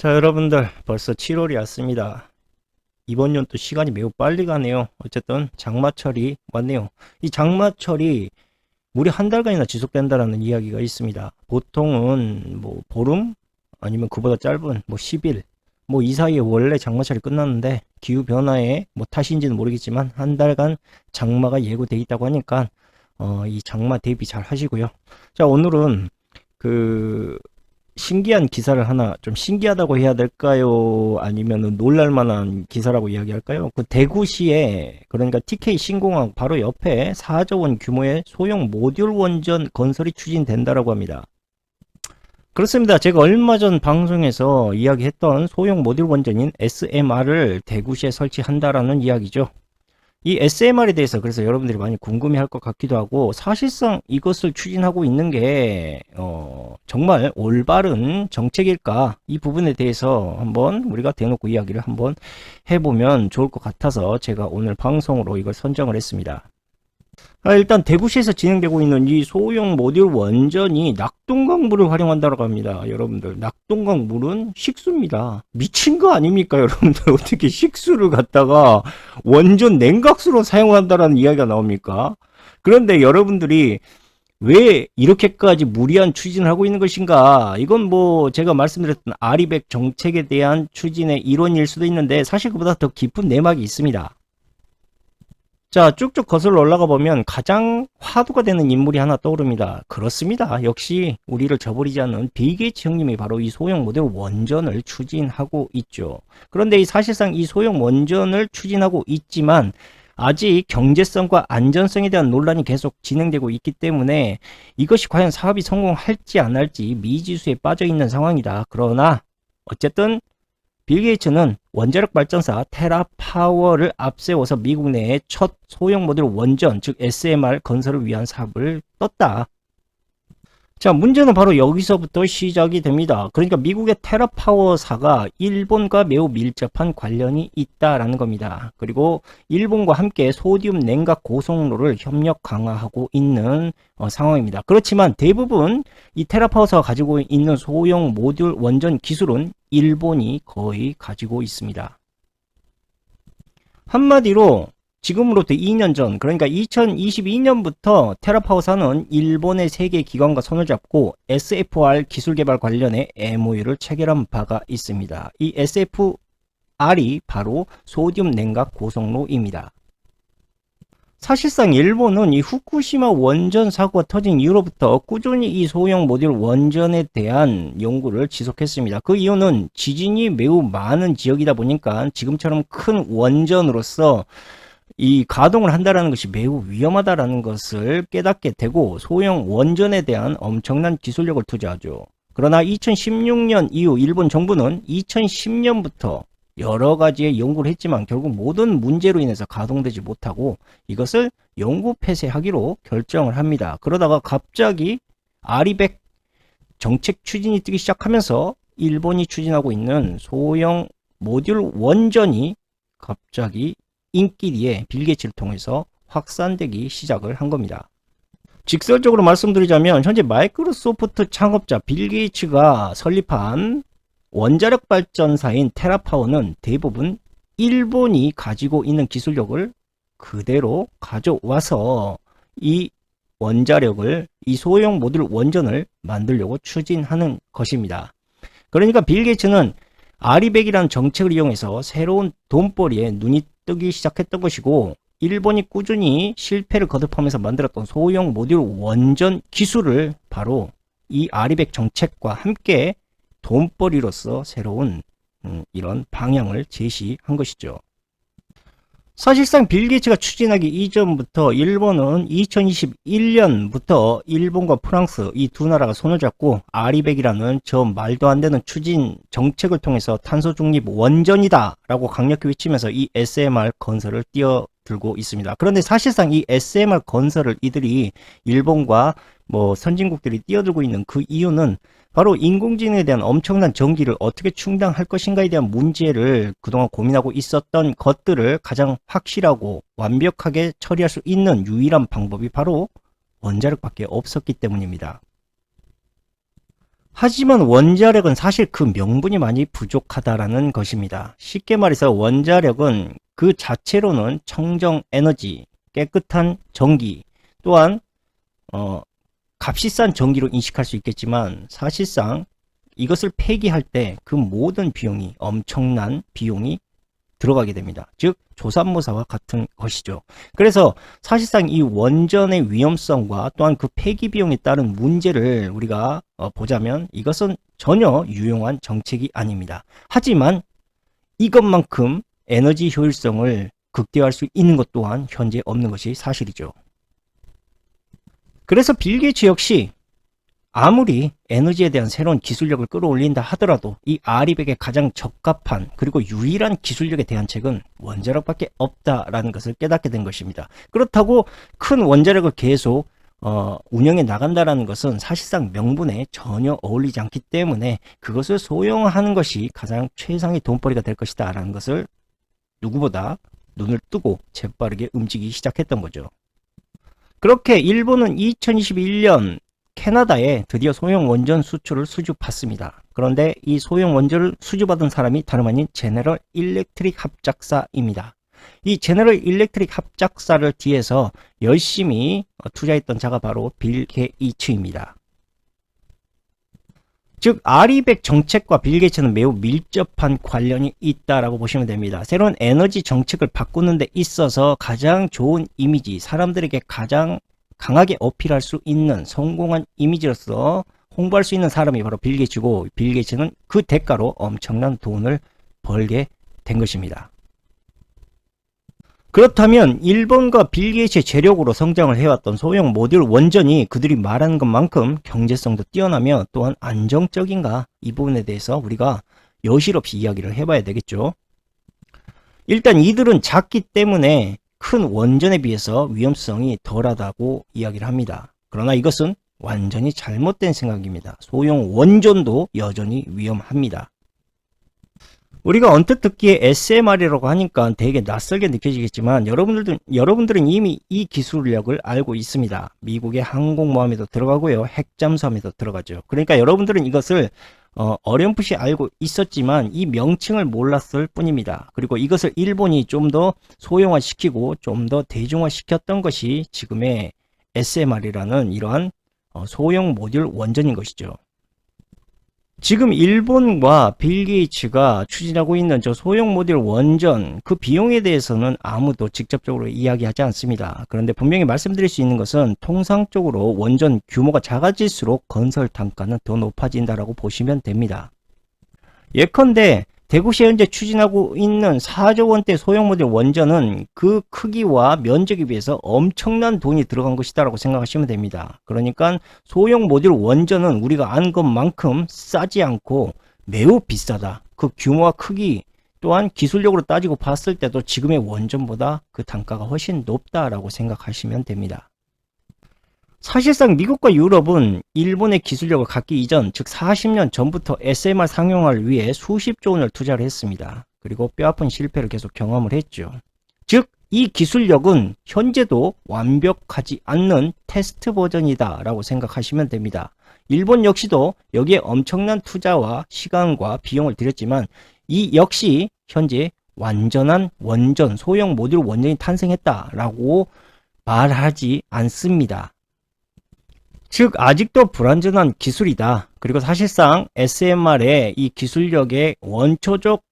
자, 여러분들 벌써 7월이 왔습니다. 이번 연도 시간이 매우 빨리 가네요. 어쨌든 장마철이 왔네요. 이 장마철이 무려 한 달간이나 지속된다라는 이야기가 있습니다. 보통은 뭐 보름 아니면 그보다 짧은 뭐 10일 뭐 이 사이에 원래 장마철이 끝났는데 기후 변화의 뭐 탓인지는 모르겠지만 한 달간 장마가 예고돼 있다고 하니까 이 장마 대비 잘 하시고요. 자, 오늘은 그 신기한 기사를 하나, 좀 신기하다고 해야 될까요? 아니면은 놀랄만한 기사라고 이야기할까요? 그 대구시에, 그러니까 TK 신공항 바로 옆에 4조 원 규모의 소형 모듈 원전 건설이 추진된다라고 합니다. 그렇습니다. 제가 얼마 전 방송에서 이야기했던 소형 모듈 원전인 SMR을 대구시에 설치한다라는 이야기죠. 이 SMR에 대해서 그래서 여러분들이 많이 궁금해할 것 같기도 하고, 사실상 이것을 추진하고 있는 게 정말 올바른 정책일까, 이 부분에 대해서 한번 우리가 대놓고 이야기를 한번 해보면 좋을 것 같아서 제가 오늘 방송으로 이걸 선정을 했습니다. 일단 대구시에서 진행되고 있는 이 소형 모듈 원전이 낙동강 물을 활용한다고 합니다. 여러분들, 낙동강 물은 식수입니다. 미친 거 아닙니까? 여러분들, 어떻게 식수를 갖다가 원전 냉각수로 사용한다라는 이야기가 나옵니까? 그런데 여러분들이 왜 이렇게까지 무리한 추진을 하고 있는 것인가? 이건 뭐 제가 말씀드렸던 아리백 정책에 대한 추진의 일원일 수도 있는데, 사실 그보다 더 깊은 내막이 있습니다. 자, 쭉쭉 거슬러 올라가 보면 가장 화두가 되는 인물이 하나 떠오릅니다. 그렇습니다. 역시 우리를 저버리지 않는 빌 게이츠 형님이 바로 이 소형 모듈 원전을 추진하고 있죠. 그런데 사실상 이 소형 원전을 추진하고 있지만 아직 경제성과 안전성에 대한 논란이 계속 진행되고 있기 때문에 이것이 과연 사업이 성공할지 안 할지 미지수에 빠져 있는 상황이다. 그러나 어쨌든 빌 게이츠는 원자력 발전사 테라파워를 앞세워서 미국 내에 첫 소형 모듈 원전, 즉 SMR 건설을 위한 사업을 떴다. 자, 문제는 바로 여기서부터 시작이 됩니다. 그러니까 미국의 테라파워사가 일본과 매우 밀접한 관련이 있다라는 겁니다. 그리고 일본과 함께 소듐 냉각 고속로를 협력 강화하고 있는 상황입니다. 그렇지만 대부분 이 테라파워사가 가지고 있는 소형 모듈 원전 기술은 일본이 거의 가지고 있습니다. 한마디로 지금으로부터 2년 전, 그러니까 2022년부터 테라파워사는 일본의 세계 기관과 손을 잡고 SFR 기술 개발 관련해 MOU를 체결한 바가 있습니다. 이 SFR이 바로 소듐 냉각 고속로입니다. 사실상 일본은 이 후쿠시마 원전 사고가 터진 이후로부터 꾸준히 이 소형 모듈 원전에 대한 연구를 지속했습니다. 그 이유는 지진이 매우 많은 지역이다 보니까 지금처럼 큰 원전으로서 이 가동을 한다는 것이 매우 위험하다는 것을 깨닫게 되고 소형 원전에 대한 엄청난 기술력을 투자하죠. 그러나 2016년 이후 일본 정부는 2010년부터 여러 가지의 연구를 했지만 결국 모든 문제로 인해서 가동되지 못하고 이것을 연구 폐쇄하기로 결정을 합니다. 그러다가 갑자기 아리백 정책 추진이 뜨기 시작하면서 일본이 추진하고 있는 소형 모듈 원전이 갑자기 인기리에 빌 게이츠를 통해서 확산되기 시작을 한 겁니다. 직설적으로 말씀드리자면 현재 마이크로소프트 창업자 빌 게이츠가 설립한 원자력 발전사인 테라파워는 대부분 일본이 가지고 있는 기술력을 그대로 가져와서 이 원자력을, 이 소형 모듈 원전을 만들려고 추진하는 것입니다. 그러니까 빌 게이츠는 아리백이라는 정책을 이용해서 새로운 돈벌이에 눈이 뜨기 시작했던 것이고, 일본이 꾸준히 실패를 거듭하면서 만들었던 소형 모듈 원전 기술을 바로 이 아리백 정책과 함께 돈벌이로서 새로운 이런 방향을 제시한 것이죠. 사실상 빌 게이츠가 추진하기 이전부터 일본은 2021년부터 일본과 프랑스 이 두 나라가 손을 잡고 아리백이라는 저 말도 안 되는 추진 정책을 통해서 탄소 중립 원전이다 라고 강력히 외치면서 이 SMR 건설을 뛰어들고 있습니다. 그런데 사실상 이 SMR 건설을 이들이 일본과 뭐 선진국들이 뛰어들고 있는 그 이유는 바로 인공지능에 대한 엄청난 전기를 어떻게 충당할 것인가에 대한 문제를 그동안 고민하고 있었던 것들을 가장 확실하고 완벽하게 처리할 수 있는 유일한 방법이 바로 원자력밖에 없었기 때문입니다. 하지만 원자력은 사실 그 명분이 많이 부족하다라는 것입니다. 쉽게 말해서 원자력은 그 자체로는 청정 에너지, 깨끗한 전기, 또한 값이 싼 전기로 인식할 수 있겠지만 사실상 이것을 폐기할 때 그 모든 비용이 엄청난 비용이 들어가게 됩니다. 즉 조삼모사와 같은 것이죠. 그래서 사실상 이 원전의 위험성과 또한 그 폐기 비용에 따른 문제를 우리가 보자면 이것은 전혀 유용한 정책이 아닙니다. 하지만 이것만큼 에너지 효율성을 극대화할 수 있는 것 또한 현재 없는 것이 사실이죠. 그래서 빌 게이츠 역시 아무리 에너지에 대한 새로운 기술력을 끌어올린다 하더라도 이 아리백에 가장 적합한 그리고 유일한 기술력에 대한 책은 원자력밖에 없다라는 것을 깨닫게 된 것입니다. 그렇다고 큰 원자력을 계속 운영해 나간다라는 것은 사실상 명분에 전혀 어울리지 않기 때문에 그것을 소용하는 것이 가장 최상의 돈벌이가 될 것이다 라는 것을 누구보다 눈을 뜨고 재빠르게 움직이기 시작했던 거죠. 그렇게 일본은 2021년 캐나다에 드디어 소형 원전 수출을 수주받습니다. 그런데 이 소형 원전을 수주받은 사람이 다름 아닌 제너럴 일렉트릭 합작사입니다. 이 제너럴 일렉트릭 합작사를 뒤에서 열심히 투자했던 자가 바로 빌 게이츠입니다. 즉 아리백 정책과 빌 게이츠는 매우 밀접한 관련이 있다라고 보시면 됩니다. 새로운 에너지 정책을 바꾸는 데 있어서 가장 좋은 이미지, 사람들에게 가장 강하게 어필할 수 있는 성공한 이미지로서 홍보할 수 있는 사람이 바로 빌 게이츠고, 빌 게이츠는 그 대가로 엄청난 돈을 벌게 된 것입니다. 그렇다면 일본과 빌 게이츠의 재력으로 성장을 해왔던 소형 모듈 원전이 그들이 말하는 것만큼 경제성도 뛰어나며 또한 안정적인가, 이 부분에 대해서 우리가 여실없이 이야기를 해봐야 되겠죠. 일단 이들은 작기 때문에 큰 원전에 비해서 위험성이 덜하다고 이야기를 합니다. 그러나 이것은 완전히 잘못된 생각입니다. 소형 원전도 여전히 위험합니다. 우리가 언뜻 듣기에 SMR이라고 하니까 되게 낯설게 느껴지겠지만 여러분들은 이미 이 기술력을 알고 있습니다. 미국의 항공모함에도 들어가고요. 핵잠수함에도 들어가죠. 그러니까 여러분들은 이것을 어렴풋이 알고 있었지만 이 명칭을 몰랐을 뿐입니다. 그리고 이것을 일본이 좀 더 소형화시키고 좀 더 대중화시켰던 것이 지금의 SMR이라는 이러한 소형 모듈 원전인 것이죠. 지금 일본과 빌 게이츠가 추진하고 있는 저 소형 모듈 원전, 그 비용에 대해서는 아무도 직접적으로 이야기하지 않습니다. 그런데 분명히 말씀드릴 수 있는 것은 통상적으로 원전 규모가 작아질수록 건설 단가는 더 높아진다라고 보시면 됩니다. 예컨대 대구시 현재 추진하고 있는 4조 원대 소형 모듈 원전은 그 크기와 면적에 비해서 엄청난 돈이 들어간 것이다라고 생각하시면 됩니다. 그러니까 소형 모듈 원전은 우리가 아는 것만큼 싸지 않고 매우 비싸다. 그 규모와 크기 또한 기술력으로 따지고 봤을 때도 지금의 원전보다 그 단가가 훨씬 높다라고 생각하시면 됩니다. 사실상 미국과 유럽은 일본의 기술력을 갖기 이전, 즉 40년 전부터 SMR 상용화를 위해 수십조 원을 투자를 했습니다. 그리고 뼈아픈 실패를 계속 경험을 했죠. 즉 이 기술력은 현재도 완벽하지 않는 테스트 버전이다 라고 생각하시면 됩니다. 일본 역시도 여기에 엄청난 투자와 시간과 비용을 들였지만 이 역시 현재 완전한 원전, 소형 모듈 원전이 탄생했다라고 말하지 않습니다. 즉 아직도 불완전한 기술이다. 그리고 사실상 SMR의 이 기술력의 원초적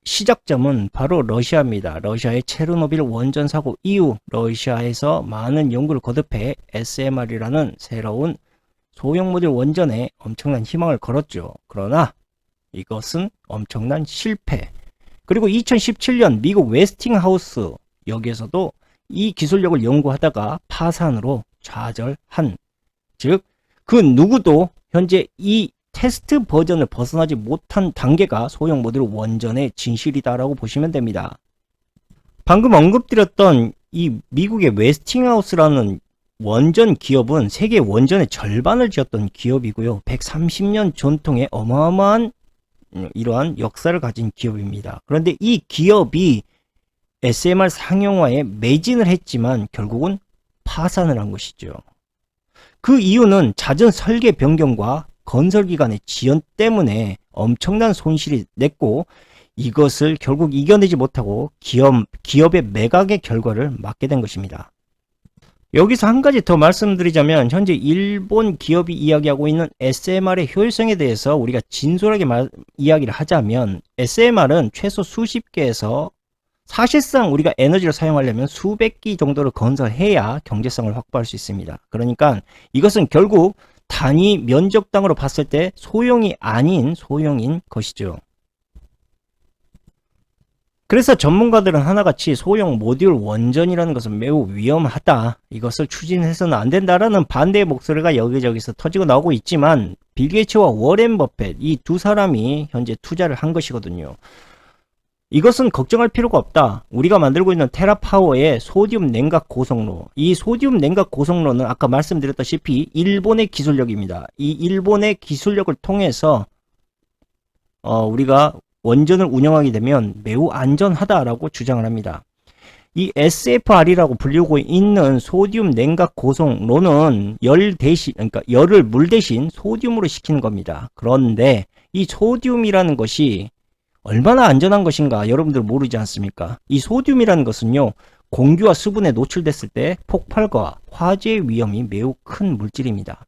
시작점은 바로 러시아입니다. 러시아의 체르노빌 원전 사고 이후 러시아에서 많은 연구를 거듭해 SMR이라는 새로운 소형 모듈 원전에 엄청난 희망을 걸었죠. 그러나 이것은 엄청난 실패. 그리고 2017년 미국 웨스팅하우스 여기에서도 이 기술력을 연구하다가 파산으로 좌절한, 즉 그 누구도 현재 이 테스트 버전을 벗어나지 못한 단계가 소형 모듈 원전의 진실이다라고 보시면 됩니다. 방금 언급드렸던 이 미국의 웨스팅하우스라는 원전 기업은 세계 원전의 절반을 지었던 기업이고요. 130년 전통의 어마어마한 이러한 역사를 가진 기업입니다. 그런데 이 기업이 SMR 상용화에 매진을 했지만 결국은 파산을 한 것이죠. 그 이유는 잦은 설계 변경과 건설기관의 지연 때문에 엄청난 손실이 냈고, 이것을 결국 이겨내지 못하고 기업의 매각의 결과를 맞게 된 것입니다. 여기서 한 가지 더 말씀드리자면, 현재 일본 기업이 이야기하고 있는 SMR의 효율성에 대해서 우리가 진솔하게 이야기를 하자면, SMR은 최소 수십 개에서 사실상 우리가 에너지를 사용하려면 수백 기 정도를 건설해야 경제성을 확보할 수 있습니다. 그러니까 이것은 결국 단위 면적당으로 봤을 때 소형이 아닌 소형인 것이죠. 그래서 전문가들은 하나같이 소형 모듈 원전이라는 것은 매우 위험하다, 이것을 추진해서는 안 된다라는 반대의 목소리가 여기저기서 터지고 나오고 있지만, 빌 게이츠와 워렌 버핏, 이 두 사람이 현재 투자를 한 것이거든요. 이것은 걱정할 필요가 없다. 우리가 만들고 있는 테라파워의 소듐 냉각 고성로, 이 소듐 냉각 고성로는 아까 말씀드렸다시피 일본의 기술력입니다. 이 일본의 기술력을 통해서 우리가 원전을 운영하게 되면 매우 안전하다라고 주장을 합니다. 이 SFR이라고 불리고 있는 소듐 냉각 고성로는 그러니까 열을 물 대신 소듐으로 식히는 겁니다. 그런데 이 소듐이라는 것이 얼마나 안전한 것인가 여러분들 모르지 않습니까? 이 소듐이라는 것은요, 공기와 수분에 노출됐을 때 폭발과 화재의 위험이 매우 큰 물질입니다.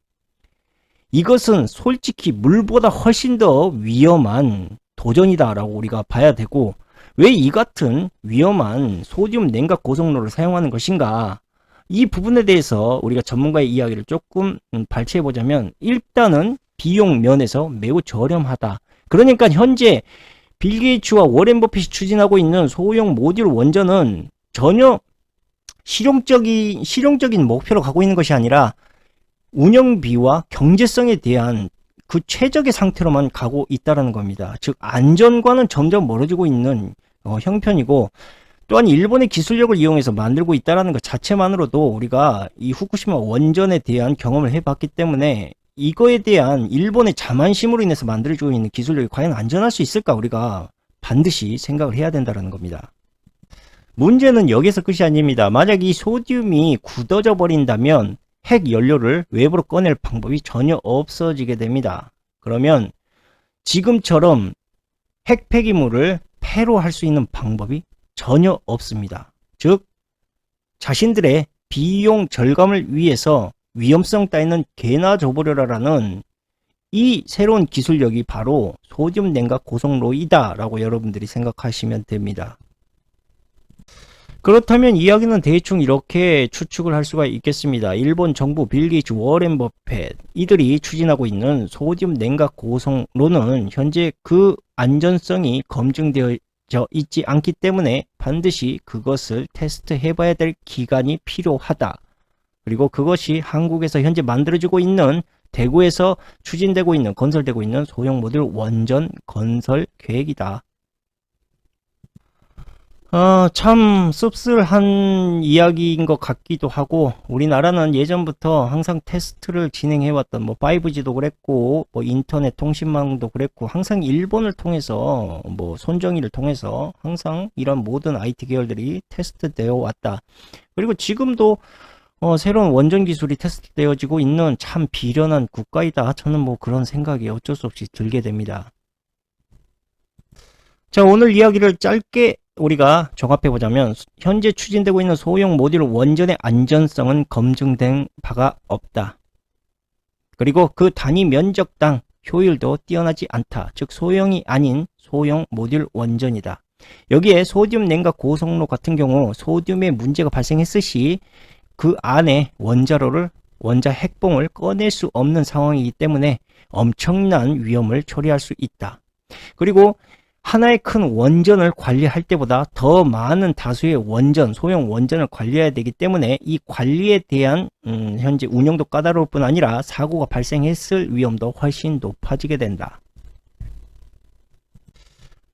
이것은 솔직히 물보다 훨씬 더 위험한 도전이다라고 우리가 봐야 되고, 왜 이 같은 위험한 소듐 냉각 고성로를 사용하는 것인가? 이 부분에 대해서 우리가 전문가의 이야기를 조금 발췌해 보자면, 일단은 비용 면에서 매우 저렴하다. 그러니까 현재 빌 게이츠와 워렌 버핏이 추진하고 있는 소형 모듈 원전은 전혀 실용적인 목표로 가고 있는 것이 아니라 운영비와 경제성에 대한 그 최적의 상태로만 가고 있다는 겁니다. 즉 안전과는 점점 멀어지고 있는 형편이고, 또한 일본의 기술력을 이용해서 만들고 있다는 것 자체만으로도 우리가 이 후쿠시마 원전에 대한 경험을 해봤기 때문에, 이거에 대한 일본의 자만심으로 인해서 만들어지고 있는 기술력이 과연 안전할 수 있을까, 우리가 반드시 생각을 해야 된다는 겁니다. 문제는 여기서 끝이 아닙니다. 만약 이 소듐이 굳어져 버린다면 핵 연료를 외부로 꺼낼 방법이 전혀 없어지게 됩니다. 그러면 지금처럼 핵 폐기물을 폐로 할 수 있는 방법이 전혀 없습니다. 즉 자신들의 비용 절감을 위해서 위험성 따위는 개나 줘버려라라는 이 새로운 기술력이 바로 소듐 냉각 고성로이다 라고 여러분들이 생각하시면 됩니다. 그렇다면 이야기는 대충 이렇게 추측을 할 수가 있겠습니다. 일본 정부 빌 게이츠, 워렌 버핏, 이들이 추진하고 있는 소듐 냉각 고성로는 현재 그 안전성이 검증되어 있지 않기 때문에 반드시 그것을 테스트해 봐야 될 기간이 필요하다. 그리고 그것이 한국에서 현재 만들어지고 있는, 대구에서 추진되고 있는, 건설되고 있는 소형 모듈 원전 건설 계획이다. 참 씁쓸한 이야기인 것 같기도 하고, 우리나라는 예전부터 항상 테스트를 진행해왔던 5G도 그랬고 인터넷 통신망도 그랬고, 항상 일본을 통해서 손정의를 통해서 항상 이런 모든 IT 계열들이 테스트되어 왔다. 그리고 지금도 새로운 원전 기술이 테스트되어지고 있는 참 비련한 국가이다. 저는 그런 생각이 어쩔 수 없이 들게 됩니다. 자, 오늘 이야기를 짧게 우리가 종합해보자면, 현재 추진되고 있는 소형 모듈 원전의 안전성은 검증된 바가 없다. 그리고 그 단위 면적당 효율도 뛰어나지 않다. 즉 소형이 아닌 소형 모듈 원전이다. 여기에 소듐 냉각 고성로 같은 경우 소듐에 문제가 발생했을 시 그 안에 원자 핵봉을 꺼낼 수 없는 상황이기 때문에 엄청난 위험을 초래할 수 있다. 그리고 하나의 큰 원전을 관리할 때보다 더 많은 다수의 소형 원전을 관리해야 되기 때문에 이 관리에 대한 현재 운영도 까다로울 뿐 아니라 사고가 발생했을 위험도 훨씬 높아지게 된다.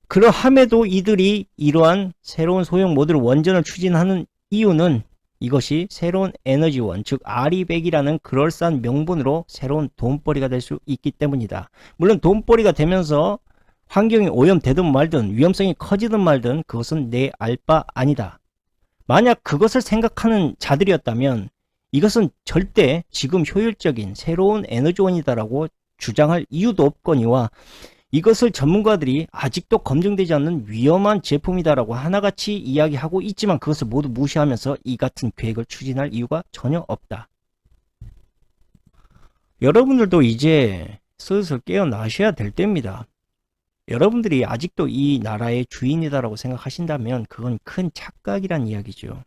그러함에도 이들이 이러한 새로운 소형 모듈 원전을 추진하는 이유는, 이것이 새로운 에너지원, 즉 아리백이라는 그럴싸한 명분으로 새로운 돈벌이가 될 수 있기 때문이다. 물론 돈벌이가 되면서 환경이 오염되든 말든 위험성이 커지든 말든 그것은 내 알 바 아니다. 만약 그것을 생각하는 자들이었다면 이것은 절대 지금 효율적인 새로운 에너지원이다라고 주장할 이유도 없거니와 이것을 전문가들이 아직도 검증되지 않는 위험한 제품이다라고 하나같이 이야기하고 있지만 그것을 모두 무시하면서 이 같은 계획을 추진할 이유가 전혀 없다. 여러분들도 이제 슬슬 깨어나셔야 될 때입니다. 여러분들이 아직도 이 나라의 주인이다라고 생각하신다면 그건 큰 착각이란 이야기죠.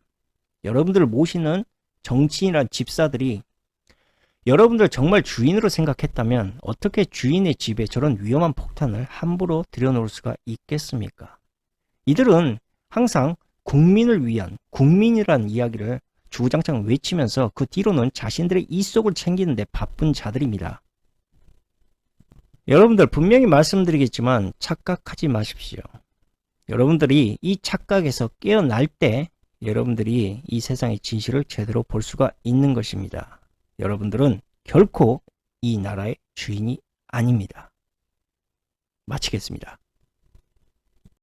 여러분들을 모시는 정치인이란 집사들이 여러분들 정말 주인으로 생각했다면 어떻게 주인의 집에 저런 위험한 폭탄을 함부로 들여놓을 수가 있겠습니까? 이들은 항상 국민을 위한 국민이라는 이야기를 주구장창 외치면서 그 뒤로는 자신들의 이속을 챙기는 데 바쁜 자들입니다. 여러분들 분명히 말씀드리겠지만 착각하지 마십시오. 여러분들이 이 착각에서 깨어날 때 여러분들이 이 세상의 진실을 제대로 볼 수가 있는 것입니다. 여러분들은 결코 이 나라의 주인이 아닙니다. 마치겠습니다.